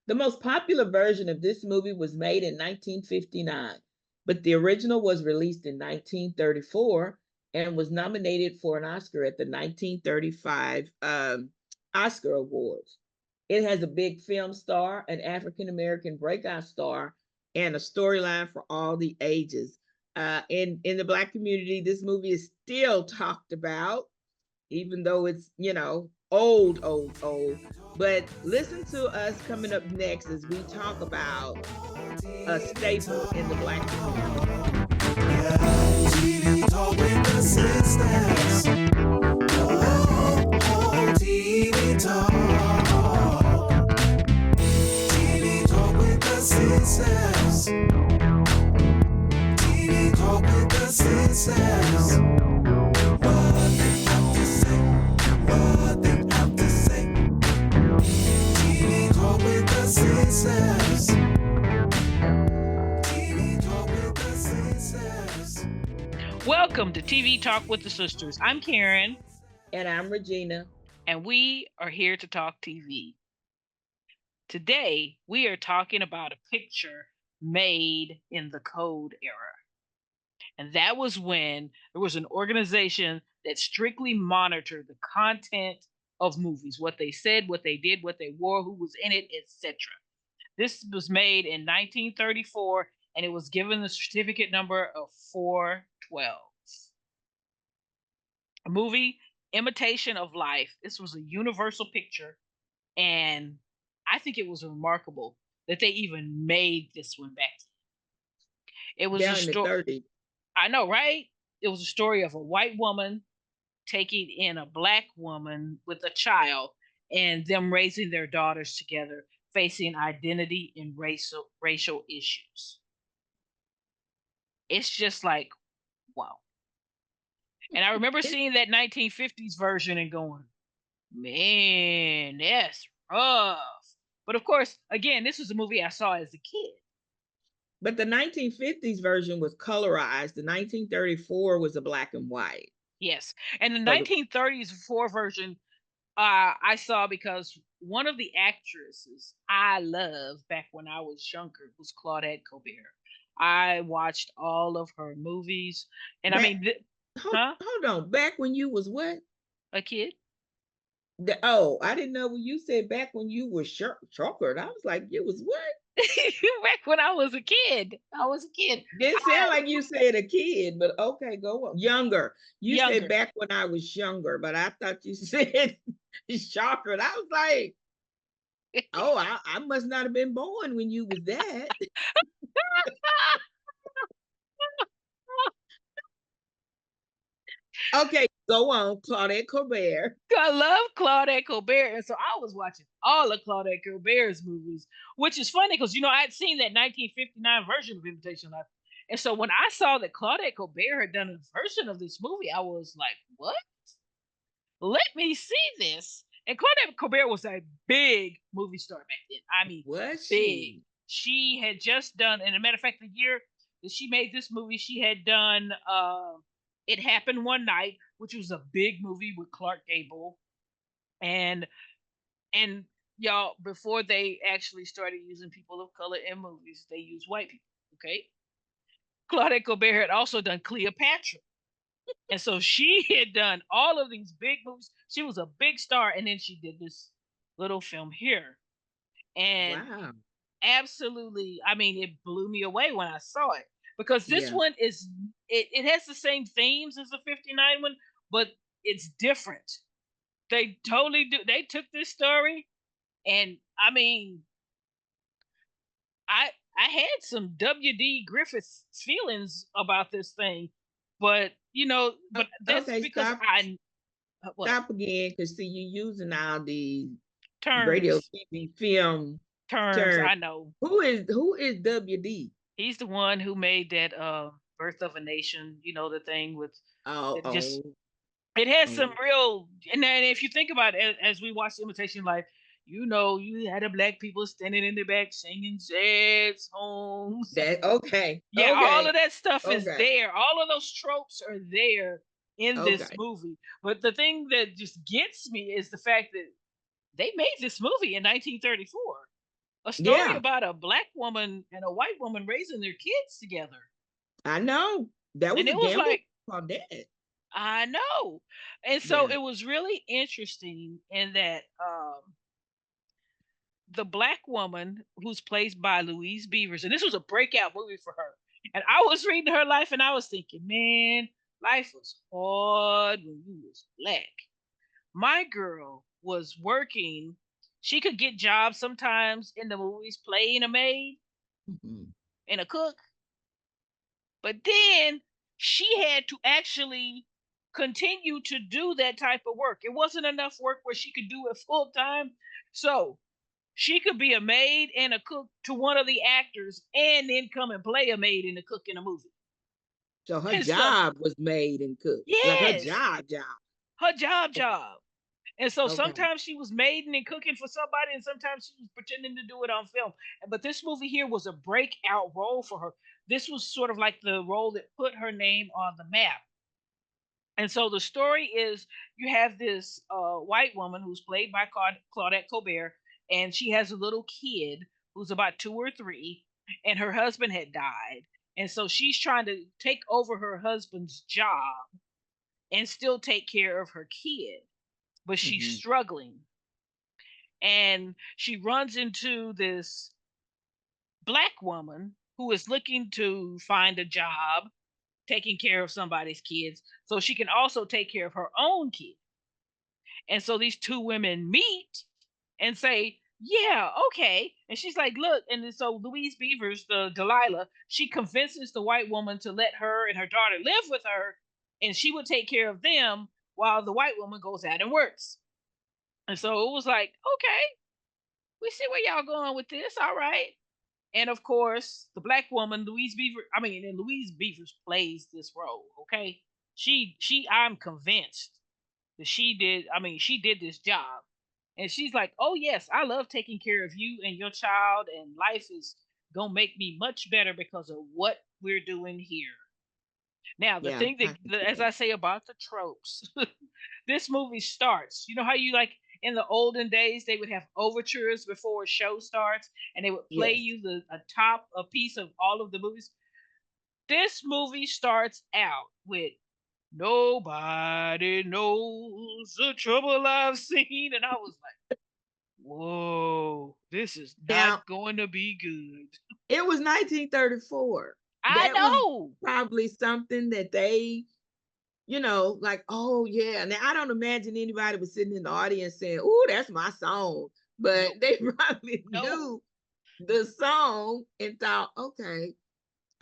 The most popular version of this movie was made in 1959, but the original was released in 1934 and was nominated for an Oscar at the 1935 Oscar Awards. It has a big film star, an African American breakout star, and a storyline for all the ages. In the Black community, this movie is still talked about, even though it's, old, old, old. But listen to us coming up next as we talk about a staple in the Black community. Yeah, TV talk with the sisters. TV talk. TV talk with the sisters. TV talk with the sisters. What they have to say. What they have to say. TV talk with the sisters. TV talk with the sisters. Welcome to TV Talk with the Sisters. I'm Karen. And I'm Regina. And we are here to talk TV. Today, we are talking about a picture made in the Code era. And that was when there was an organization that strictly monitored the content of movies, what they said, what they did, what they wore, who was in it, etc. This was made in 1934, and it was given the certificate number of 412. A movie, Imitation of Life. This was a universal picture, and I think it was remarkable that they even made this one back then. It was Down a in the story. 30s. I know, right? It was a story of a white woman taking in a black woman with a child and them raising their daughters together, facing identity and racial issues. It's just like, wow. And I remember seeing that 1950s version and going, man, that's rough. But of course, again, this was a movie I saw as a kid. But the 1950s version was colorized. The 1934 was a black and white. Yes. And the So 1930s 4 version I saw because one of the actresses I loved back when I was younger was Claudette Colbert. I watched all of her movies, and I back, mean, hold, hold on. Back when you was what? a kid. I didn't know when you said back when you were chocolate. I was like, it was what? Back when I was a kid. I was a kid. Didn't sound like you said a kid, but okay, go on. Younger. You said Younger. back when I was younger, but I thought you said chocolate. I was like, oh, I must not have been born when you was that. Okay, go on, Claudette Colbert. I love Claudette Colbert, and so I was watching all of Claudette Colbert's movies, which is funny because I had seen that 1959 version of Imitation Life, and so when I saw that Claudette Colbert had done a version of this movie, I was like, "What? Let me see this!" And Claudette Colbert was a big movie star back then. I mean, Was big. She had just done, and a matter of fact, the year that she made this movie, she had done "It Happened One Night," which was a big movie with Clark Gable, and and y'all, before they actually started using people of color in movies, they used white people. Okay, Claudette Colbert had also done Cleopatra, and so she had done all of these big movies. She was a big star, and then she did this little film here, and Wow. absolutely, I mean, it blew me away when I saw it because this Yeah. one is it has the same themes as the 59 one, but it's different. They totally do. They took this story, and I mean, I had some W.D. Griffiths feelings about this thing, but but that's Okay, because I what stop again, because see you using all these radio, terms TV, film terms terms. I know. Who is WD? He's the one who made that Birth of a Nation, the thing with Oh, it just oh, it has some oh. real, and then if you think about it as we watch Imitation Life, you had the black people standing in the back singing sad songs. That okay, Yeah, all okay, of that stuff is okay, there. All of those tropes are there in this okay. movie. But the thing that just gets me is the fact that they made this movie in 1934. A story Yeah, about a black woman and a white woman raising their kids together. I know. That And was a it was damn good like, called that. I know. And so Yeah. it was really interesting in that the black woman who's played by Louise Beavers, and this was a breakout movie for her. And I was reading her life and I was thinking, man, life was hard when you was black. My girl was working. She could get jobs sometimes in the movies playing a maid Mhm. and a cook, but then she had to actually continue to do that type of work. It wasn't enough work where she could do it full time. So she could be a maid and a cook to one of the actors and then come and play a maid and a cook in a movie. So her And so, job was made and cooked. Like her yes, job. her job Okay. job. And so Okay. sometimes she was maiding and cooking for somebody, and sometimes she was pretending to do it on film. But this movie here was a breakout role for her. This was sort of like the role that put her name on the map. And so the story is you have this white woman who's played by Claudette Colbert, and she has a little kid who's about 2 or 3, and her husband had died. And so she's trying to take over her husband's job and still take care of her kid, but she's Hmm. struggling. And she runs into this black woman who is looking to find a job taking care of somebody's kids so she can also take care of her own kid. And so these two women meet and say, yeah, okay. And she's like, look. And then so Louise Beavers, the Delilah, she convinces the white woman to let her and her daughter live with her, and she would take care of them while the white woman goes out and works. And so it was like, okay, we see where y'all going with this. All right. And of course, the black woman, and Louise Beavers plays this role. Okay. I'm convinced that she did this job. And she's like, oh, yes, I love taking care of you and your child, and life is going to make me much better because of what we're doing here. Now, the Yeah, thing I can see as that. I say about the tropes, this movie starts. You know how you like in the olden days they would have overtures before a show starts, and they would play Yes. you a piece of all of the movies. This movie starts out with nobody knows the trouble I've seen, and I was like, whoa, this is not Now, going to be good. it was 1934. I That was know. probably something that they, like, oh yeah. Now I don't imagine anybody was sitting in the audience saying, "Oh, that's my song," but Nope. they probably No. knew the song and thought, okay,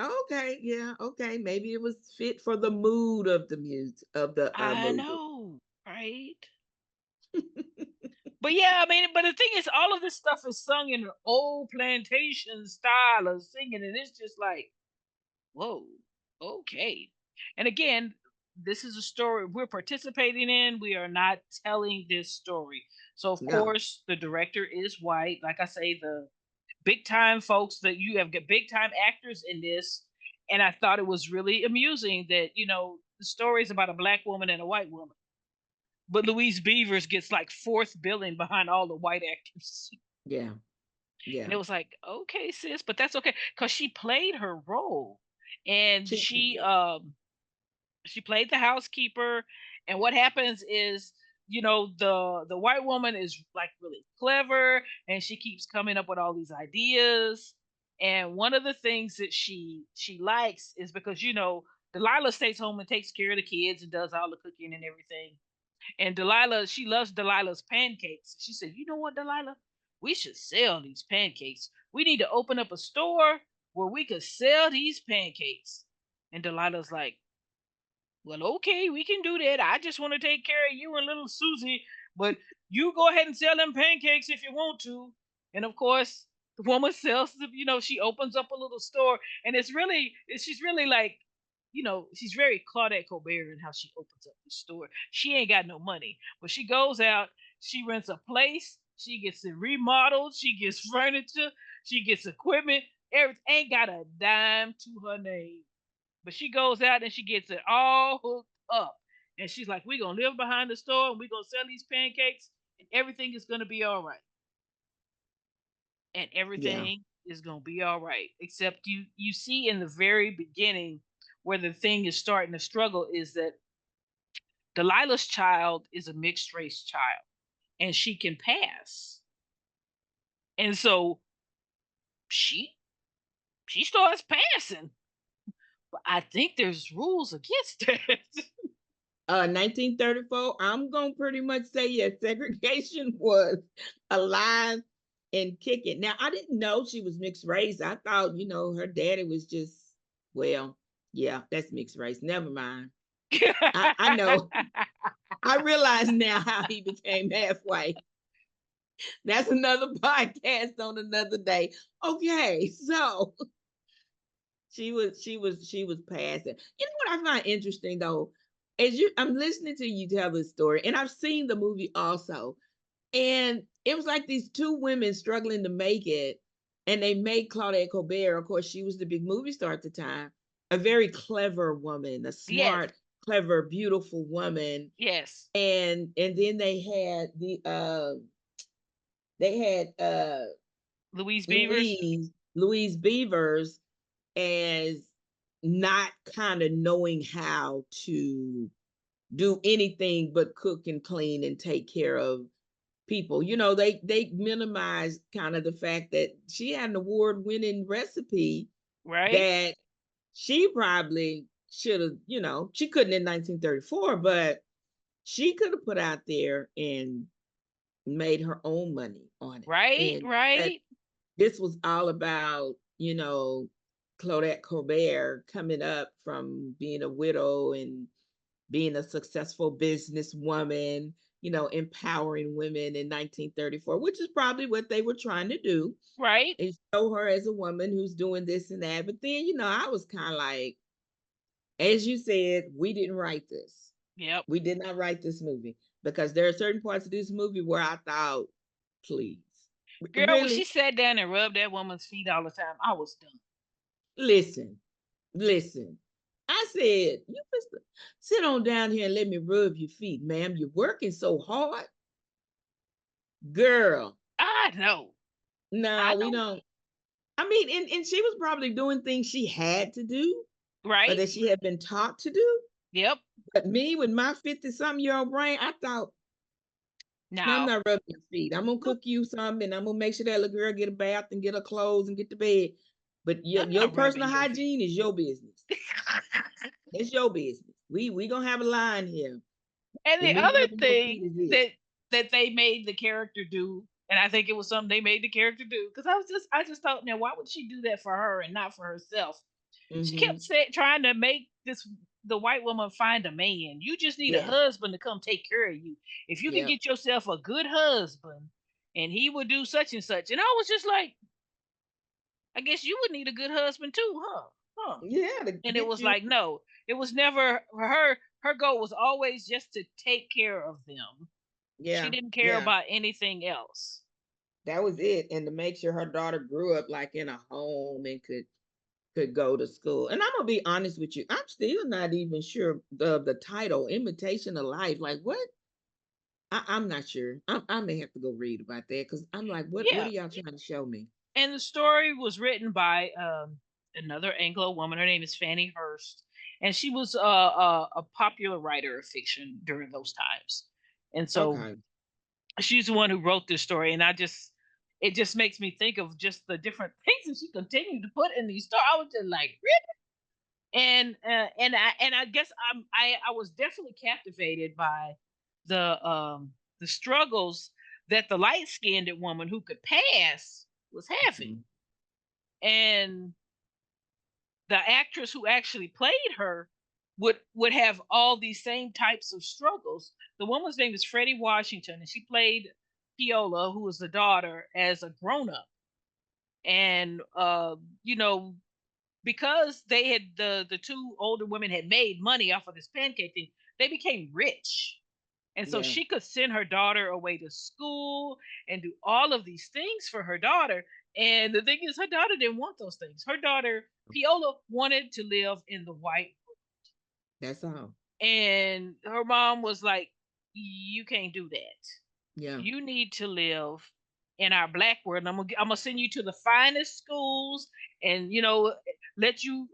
okay, yeah, okay, maybe it was fit for the mood of the music of the I movie. know. Right? But yeah, but the thing is, all of this stuff is sung in an old plantation style of singing, and it's just like, whoa, okay. And again, this is a story we're participating in. We are not telling this story. So, of No, course, the director is white. Like I say, the big time folks that you have got big time actors in this. And I thought it was really amusing that, the story is about a black woman and a white woman. But Louise Beavers gets like fourth billing behind all the white actors. yeah, And yeah, it was like, okay, sis, but that's okay. Because she played her role. And she did. she played the housekeeper. And what happens is, the white woman is like really clever, and she keeps coming up with all these ideas. And one of the things that she likes is because Delilah stays home and takes care of the kids and does all the cooking and everything. And Delilah, she loves Delilah's pancakes. She said, you know what, Delilah? We should sell these pancakes. We need to open up a store where we could sell these pancakes. And Delilah's like, well, okay, we can do that. I just want to take care of you and little Susie, but you go ahead and sell them pancakes if you want to. And of course, the woman sells them, she opens up a little store, and she's really like, she's very Claudette Colbert in how she opens up the store. She ain't got no money, but she goes out, she rents a place, she gets it remodeled, she gets furniture, she gets equipment, everything, ain't got a dime to her name. But she goes out and she gets it all hooked up. And she's like, we're going to live behind the store and we're going to sell these pancakes and everything is going to be all right. and Yeah. everything is gonna be all right. Except you see in the very beginning where the thing is starting to struggle is that Delilah's child is a mixed race child, and she can pass, and so she she starts passing. But I think there's rules against that. 1934, I'm gonna pretty much say yes, segregation was alive and kicking. Now, I didn't know she was mixed race. I thought, her daddy was just, well, yeah, that's mixed race. Never mind. I know. I realize now how he became half white. That's another podcast on another day. Okay, so she was passing. You know what I find interesting though? I'm listening to you tell this story, and I've seen the movie also. And it was like these two women struggling to make it, and they made Claudette Colbert. Of course, she was the big movie star at the time, a very clever woman, a Yes, smart, clever, beautiful woman. yes. And then they had Louise Beavers, Louise Beavers as not kind of knowing how to do anything but cook and clean and take care of people. They minimize kind of the fact that she had an award-winning recipe right? that she probably should have, she couldn't in 1934, but she could have put out there and made her own money on it. Right, And that right, this was all about, Claudette Colbert coming up from being a widow and being a successful businesswoman, empowering women in 1934, which is probably what they were trying to do, right. and show her as a woman who's doing this and that. But then, I was kind of like, as you said, we didn't write this. Yep. We did not write this movie because there are certain parts of this movie where I thought, please, Girl, when she really, sat down and rubbed that woman's feet all the time, I was done. listen, listen. I said, you just sit on down here and let me rub your feet, ma'am. You're working so hard. Girl, I know. I no, we know. don't. I mean, and she was probably doing things she had to do or Right? that she had been taught to do. Yep. But me, with my 50-something-year-old brain, I thought, I'm Now, not rubbing your feet. I'm gonna nope, cook you something, and I'm gonna make sure that little girl get a bath and get her clothes and get to bed. But your, I'm your not personal rubbing your feet. hygiene is your business. It's your business. We gonna have a line here. And And the me other rubbing your feet thing is this. that they made the character do, and I think it was something they made the character do, because I just thought, now why would she do that for her and not for herself? She kept Mm-hmm. trying to make the white woman find a man. You just need a Yeah. husband to come take care of you. If you could Yeah. get yourself a good husband, and he would do such and such. And I was just like, I guess you would need a good husband too, huh? Huh. Yeah. To And it get was you. like, no, it was never her. Her goal was always just to take care of them. She Yeah. didn't care Yeah. about anything else. That was it. And to make sure her daughter grew up like in a home and could go to school. And I'm gonna be honest with you, I'm still not even sure of the title, Imitation of Life. Like what? I'm not sure. I may have to go read about that because I'm like, what Yeah, are y'all trying to show me? and the story was written by another Anglo woman. Her name is Fanny Hurst, and she was a popular writer of fiction during those times. And so Okay. she's the one who wrote this story. And it just makes me think of just the different things that she continued to put in these stories. I was just like, really? And I guess I was definitely captivated by the struggles that the light skinned woman who could pass was having. Mhm. And the actress who actually played her would have all these same types of struggles. The woman's name is Freddie Washington, and she played Piola, who was the daughter, as a grown up. And you know, because they had the two older women had made money off of this pancake thing, they became rich. And so Yeah. she could send her daughter away to school and do all of these things for her daughter. And the thing is, her daughter didn't want those things. Her daughter, Piola, wanted to live in the white. That's all. And her mom was like, you can't do that. Yeah. You need to live in our black world. And I'm gonna send you to the finest schools, and let you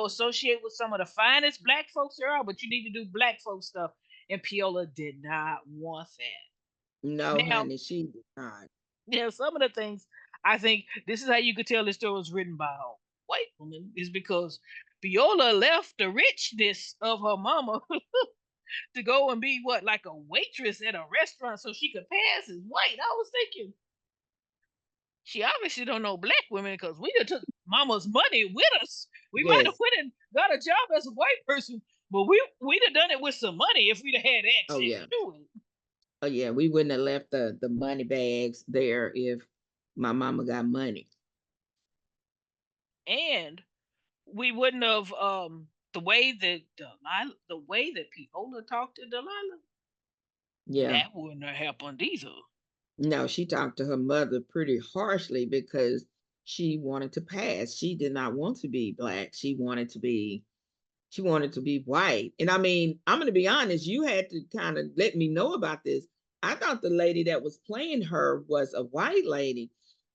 associate with some of the finest black folks there are. But you need to do black folk stuff. And Piola did not want No, that. Now, honey, she did not. some of the things I think this is how you could tell this story was written by a white woman is because Viola left the richness of her mama to go and be what, like a waitress at a restaurant so she could pass as white. I was thinking she obviously don't know black women because we done took mama's money with us. We might have Yes. went and got a job as a white person, but we'd have done it with some money if we'd have had Oh access yeah. to it. Oh yeah. We wouldn't have left the money bags there if my mama got money. And we wouldn't have the way that Piola talked to Delilah, Yeah. that wouldn't have happened either. No, she talked to her mother pretty harshly because she wanted to pass. She did not want to be black. She wanted to be white. And I mean, I'm going to be honest, you had to kind of let me know about this. I thought the lady that was playing her was a white lady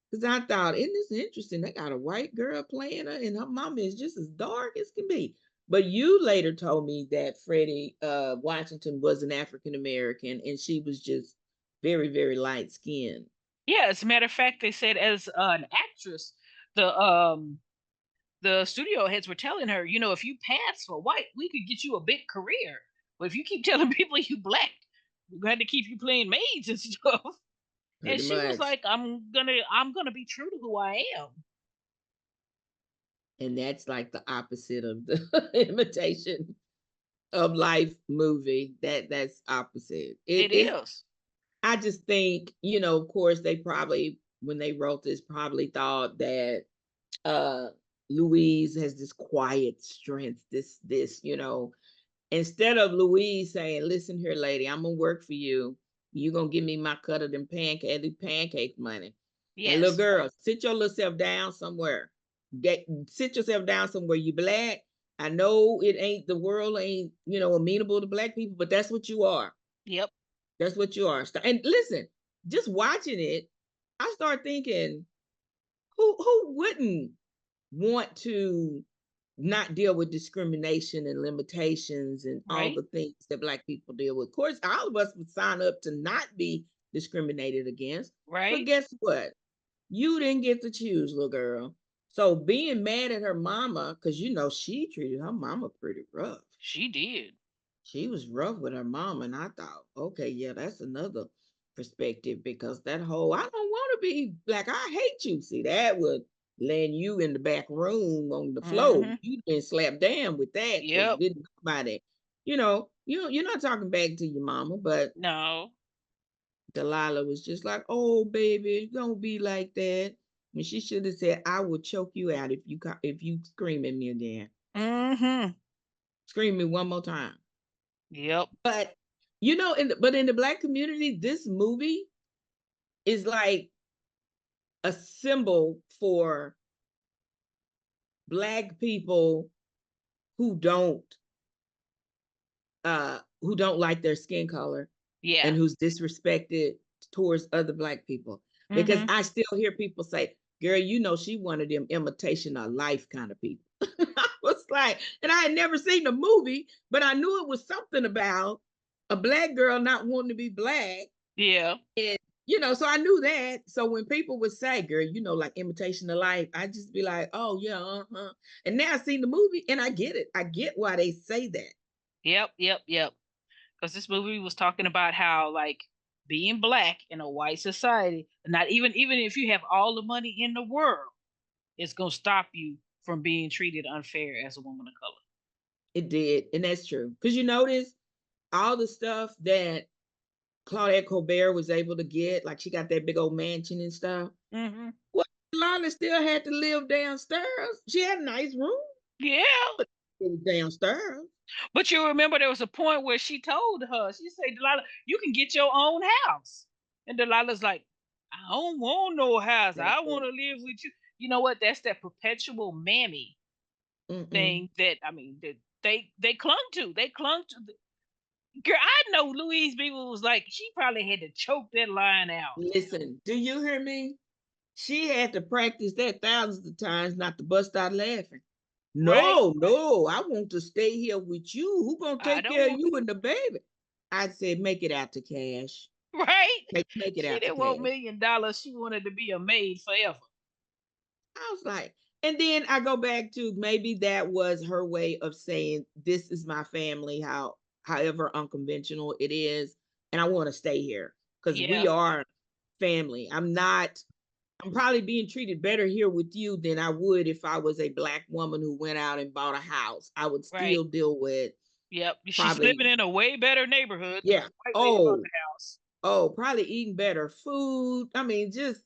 because I thought, isn't this interesting? They got a white girl playing her and her mama is just as dark as can be. But you later told me that Freddie Washington was an African American and she was just very, very light skinned. Yeah, as a matter of fact, they said as an actress, the studio heads were telling her, if you pass for white, we could get you a big career. But if you keep telling people you black, we're going to keep you playing maids and stuff. And Pretty she was much. like, I'm gonna be true to who I am. And that's like the opposite of the imitation of life movie. That's opposite. It It's is. I just think, of course they probably when they wrote this probably thought that uh Louise has this quiet strength, this, instead of Louise saying, listen here, lady, I'm gonna work for you. You're gonna give me my cut of them pancake money. And little Yes. girl, sit your little self down somewhere. Sit yourself down somewhere. You black. I know it ain't the world ain't, amenable to black people, but that's what you are. Yep. That's what you are. And listen, just watching it, I start thinking, who wouldn't want to not deal with discrimination and limitations and all Right. the things that black people deal with? Of course, all of us would sign up to not be discriminated against. But Right. guess what? You didn't get to choose, little girl. So being mad at her mama, because she treated her mama pretty rough. She did. She was rough with her mom, and I thought, okay, yeah, that's another perspective because that whole I don't want to be black. I hate you. See, that would land you in the back room on the floor. Hmm. You'd been slapped down with that because Yep. didn't nobody, you're not talking back to your mama, but No. Delilah was just like, oh baby, don't be like that. And she should have said, I will choke you out if you scream at me again. Hmm. Scream me one more time. Yep. But in the black community, this movie is like a symbol for black people who don't who don't like their skin color Yeah. and who's disrespected towards other black people. Because Hmm. I still hear people say, girl, she one of them imitation of life kind of people. I was like, and I had never seen the movie, but I knew it was something about a black girl not wanting to be black. Yeah. And so I knew that. So when people would say, girl, like imitation of life, I just be like, oh yeah, uh-huh. And now I seen the movie and I get it. I get why they say that. Yep. Yep. Yep. Because this movie was talking about how, like, being black in a white society, not even if you have all the money in the world, it's gonna stop you from being treated unfair as a woman of color. It did. And that's true. Because you notice all the stuff that Claudette Colbert was able to get, like she got that big old mansion and stuff. Hmm. Well, Lana still had to live downstairs. She had a nice room, Yeah. but it was downstairs. But you remember there was a point where she told her, she said, Delilah, you can get your own house. And Delilah's like, I don't want no house. That's I it. want to live with you. You know what? That's that perpetual mammy Mm-mm. thing that, I mean, that they clung to. They clung to. Girl, I know Louise Beaver was like, she probably had to choke that line out. Listen, do you hear me? She had to practice that thousands of times not to bust out laughing. Right? No, no, I want to stay here with you. Who gonna I take don't care of want you and the baby? I said, make it out to cash. right? Make it She out to didn't want cash. $1 million. She wanted to be a maid forever. I was like, and then I go back to maybe that was her way of saying, this is my family, however unconventional it is, and I want to stay here because we Yeah, are family. I'm probably being treated better here with you than I would if I was a black woman who went out and bought a house. I would right. still deal with Yep. She's living probably, in a way better neighborhood than yeah. the white lady bought Oh, the house. probably eating better food. I mean, just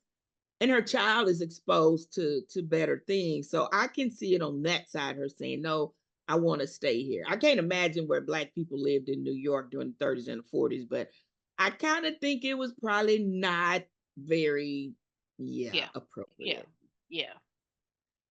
and her child is exposed to better things. So I can see it on that side, her saying, no, I want to stay here. I can't imagine where black people lived in New York during the 30s and the 40s, but I kind of think it was probably not very, yeah, Yeah. Yeah. appropriate. Yeah.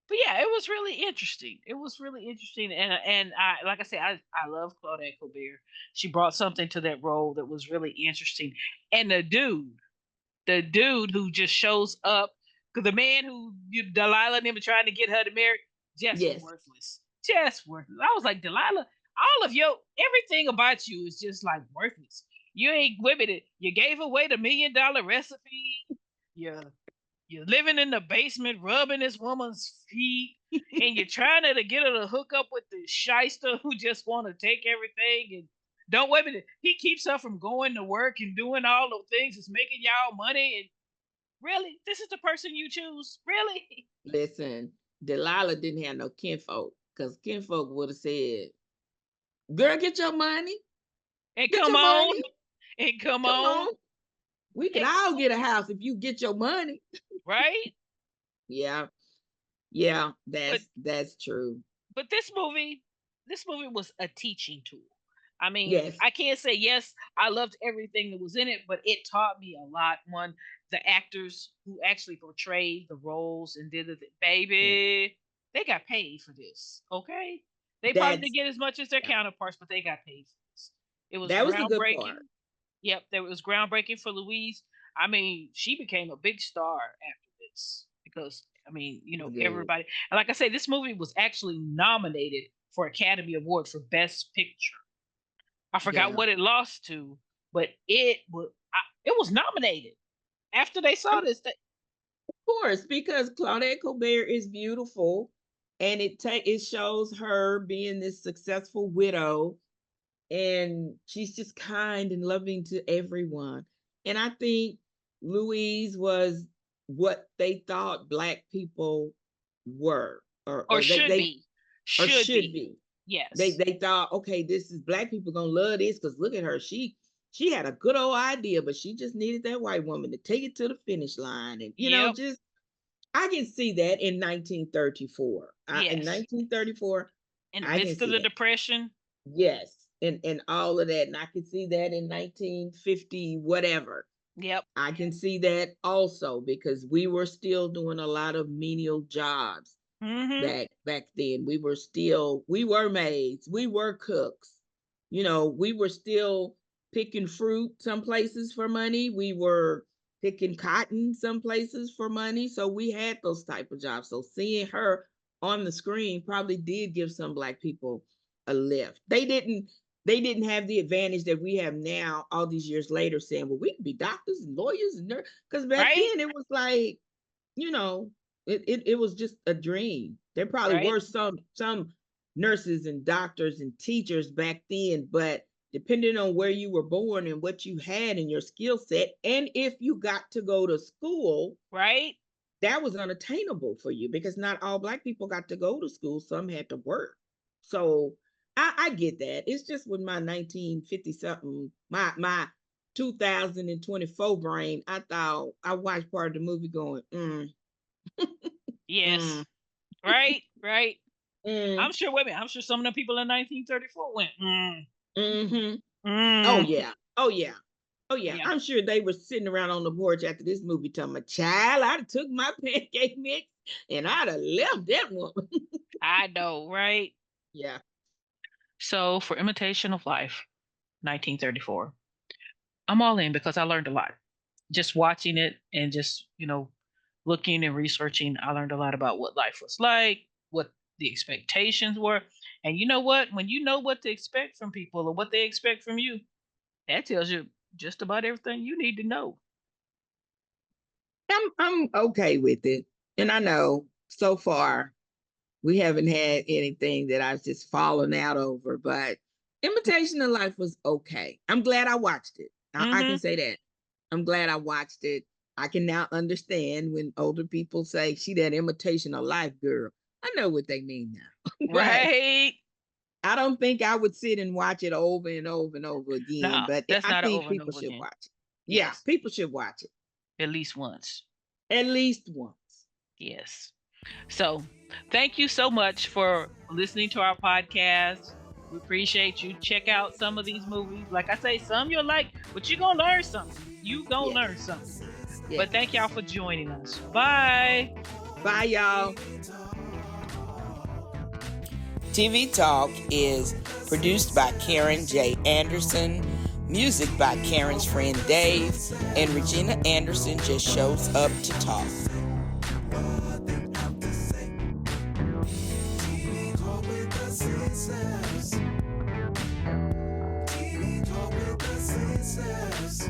But yeah, it was really interesting. It was really interesting, and I like I said, I love Claudette Colbert. She brought something to that role that was really interesting, and the dude who just shows up, because the man who Delilah and him are trying to get her to marry, just Yes. worthless, just worthless. I was like, Delilah, all of your everything about you is just like worthless. You ain't with it. You gave away the $1 million recipe. You you're living in the basement, rubbing this woman's feet, and you're trying to get her to hook up with the shyster who just want to take everything and don't wait a minute. He keeps her from going to work and doing all those things that's making y'all money. And really, this is the person you choose? Really? Listen, Delilah didn't have no kinfolk because kinfolk would have said, girl, get your money. And Get come your on, money. and come Come on, on. We could and all get a house if you get your money. right? Yeah. Yeah, But that's true. this movie was a teaching tool. I mean, Yes. I can't say yes, I loved everything that was in it, but it taught me a lot. One, the actors who actually portrayed the roles and did it, Yeah. baby, they got paid for this. Okay, they probably didn't That's get as much as their yeah. counterparts, but they got paid for this. It was That was the good part. groundbreaking. Yep, that was groundbreaking for Louise. I mean, she became a big star after this because I mean, It's good. everybody. And like I say, this movie was actually nominated for Academy Award for Best Picture. I forgot Yeah. what it lost to, but it was nominated after they I saw mean, this. of course, because Claudette Colbert is beautiful and it shows her being this successful widow and she's just kind and loving to everyone. And I think Louise was what they thought black people were, or Or or they should they be, or should should be. be. They Yes, they thought, okay, this is black people gonna love this because look at her. She had a good old idea, but she just needed that white woman to take it to the finish line. And yep, just I can see that in 1934. In yes. 1934, In the I can midst of see the that. depression, Yes, and all of that, and I can see that in 1950 whatever. yep. I can see that also because we were still doing a lot of menial jobs Hmm. back then. We were maids, we were cooks. We were still picking fruit some places for money. We were picking cotton some places for money. So we had those type of jobs. So seeing her on the screen probably did give some black people a lift. They didn't have the advantage that we have now, all these years later, saying, well, we can be doctors and lawyers and nurses. Because back Right, then it was like, you know, it was just a dream. There probably right, were some nurses and doctors and teachers back then, but depending on where you were born and what you had in your skill set, and if you got to go to school, right. that was unattainable for you because not all black people got to go to school. Some had to work. So I get that. It's just with my 1950 something, my 2024 brain, I thought I watched part of the movie going, Yes, mm, right, right. I'm mm, sure. Wait a minute. I'm sure some of the people in 1934 went, mm-hmm. Oh mm. yeah. Oh yeah. Oh yeah. Yeah, I'm sure they were sitting around on the porch after this movie telling my child, I'd have took my pancake mix and I'd have left that woman. I know, right? Yeah. So for Imitation of Life, 1934. I'm all in because I learned a lot. Just watching it and just, looking and researching, I learned a lot about what life was like, what the expectations were. And you know what? When you know what to expect from people or what they expect from you, that tells you just about everything you need to know. I'm okay with it. And I know so far we haven't had anything that I've just fallen out over, but Imitation of Life was okay. I'm glad I watched it. I can Mm-hmm. say that. I'm glad I watched it. I can now understand when older people say she that imitation of life girl. I know what they mean now. But Right. I don't think I would sit and watch it over and over and over again. No, But that's I not an think over and people over should again. watch it. Yeah, Yes, people should watch it at least once. at least once. Yes. So, thank you so much for listening to our podcast. We appreciate you. Check out some of these movies. Like I say, some you'll like, but you're going to learn something. You going to Yes, learn something. But thank y'all yes. for joining us. Bye. Bye, y'all. TV Talk is produced by Karen J. Anderson, music by Karen's friend Dave, and Regina Anderson just shows up to talk. Teenage with the senses.